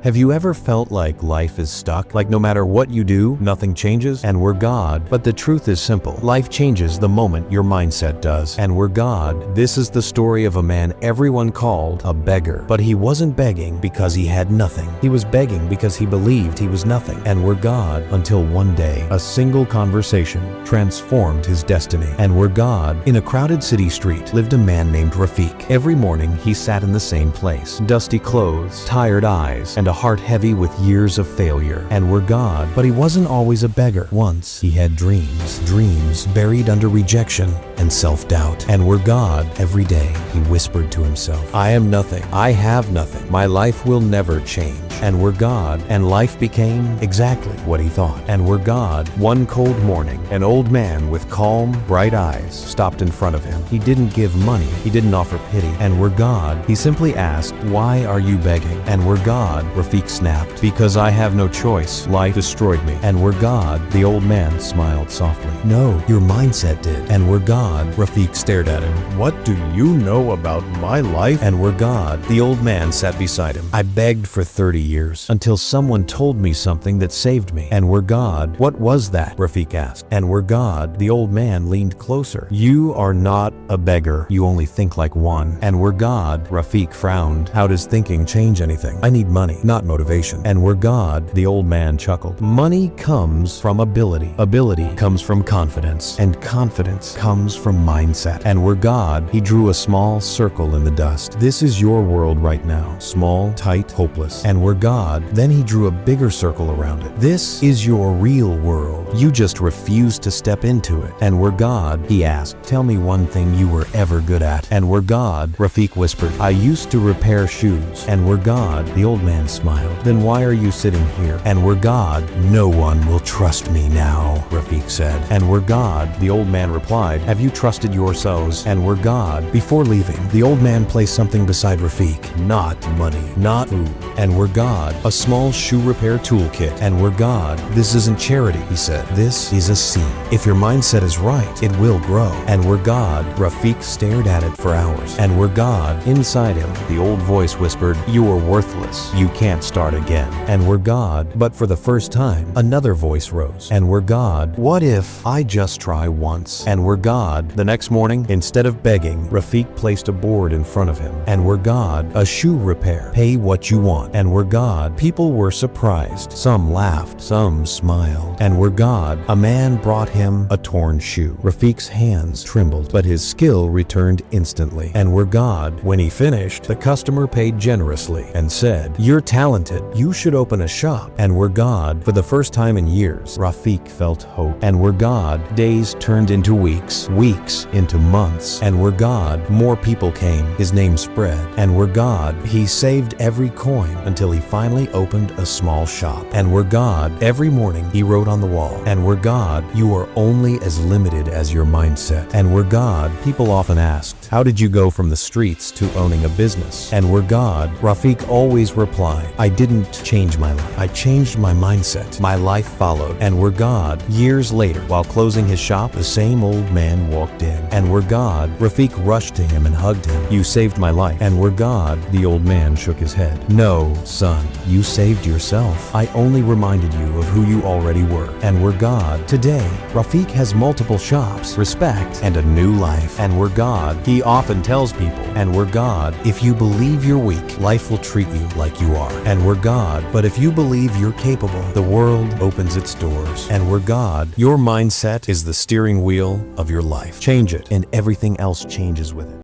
Have you ever felt like life is stuck? Like no matter what you do, nothing changes? And we're God. But the truth is simple. Life changes the moment your mindset does. And we're God. This is the story of a man everyone called a beggar. But he wasn't begging because he had nothing. He was begging because he believed he was nothing. And we're God. Until one day, a single conversation transformed his destiny. And we're God. In a crowded city street lived a man named Rafiq. Every morning he sat in the same place. Dusty clothes, tired eyes, and a heart heavy with years of failure. And we're God. But he wasn't always a beggar. Once he had dreams buried under rejection and self-doubt. And we're God. Every day he whispered to himself, I am nothing. I have nothing. My life will never change. And we're God. And life became exactly what he thought. And we're God. One cold morning, an old man with calm, bright eyes stopped in front of him. He didn't give money. He didn't offer pity. And we're God. He simply asked, why are you begging? And we're God. Rafiq snapped, because I have no choice. Life destroyed me. And we're God. The old man smiled softly. No, your mindset did. And we're God. Rafiq stared at him. What do you know about my life? And we're God. The old man sat beside him. I begged for 30 years until someone told me something that saved me. And we're God. What was that? Rafiq asked. And we're God. The old man leaned closer. You are not a beggar. You only think like one. And we're God. Rafiq frowned. How does thinking change anything? I need money, not motivation. And we're God. The old man chuckled. Money comes from ability. Ability comes from confidence. And confidence comes from mindset. And we're God. He drew a small circle in the dust. This is your world right now. Small, tight, hopeless. And we're God. Then he drew a bigger circle around it. This is your real world. You just refuse to step into it. And we're God. He asked, tell me one thing you were ever good at. And we're God. Rafiq whispered, I used to repair shoes. And we're God. The old man smiled. Then why are you sitting here? And we're God. No one will trust me now, Rafiq said. And we're God. The old man replied, have you trusted yourselves? And we're God. Before leaving, the old man placed something beside Rafiq. Not money, not food. And we're God. A small shoe repair toolkit. And we're God. This isn't charity, he said. This is a seed. If your mindset is right, it will grow. And we're God. Rafiq stared at it for hours. And we're God. Inside him, the old voice whispered, you are worthless. You can't start again. And we're God. But for the first time, another voice rose. And we're God. What if I just try once? And we're God. The next morning, instead of begging, Rafiq placed a board in front of him. And we're God. A shoe repair. Pay what you want. And we're God. People were surprised. Some laughed. Some smiled. And we're God. A man brought him a torn shoe. Rafiq's hands trembled, but his skill returned instantly. And we're God. When he finished, the customer paid generously and said, you're talented. You should open a shop. And we're God. For the first time in years, Rafiq felt hope. And we're God. Days turned into weeks. Weeks into months. And we're God. More people came. His name spread. And we're God. He saved every coin until he finally opened a small shop. And we're God. Every morning he wrote on the wall, and we're God. You are only as limited as your mindset. And we're God. People often asked, how did you go from the streets to owning a business? And we're God. Rafiq always replied, I didn't change my life. I changed my mindset. My life followed. And we're God. Years later, while closing his shop, the same old man walked in. And we're God. Rafiq rushed to him and hugged him. You saved my life. And we're God. The old man shook his head. No, son, you saved yourself. I only reminded you of who you already were. And we're God. Today, Rafiq has multiple shops, respect, and a new life. And we're God. He often tells people, and we're God. If you believe you're weak, life will treat you like you are. And we're God. But if you believe you're capable, the world opens its doors. And we're God. Your mindset is the steering wheel of your life. Change it, and everything else changes with it.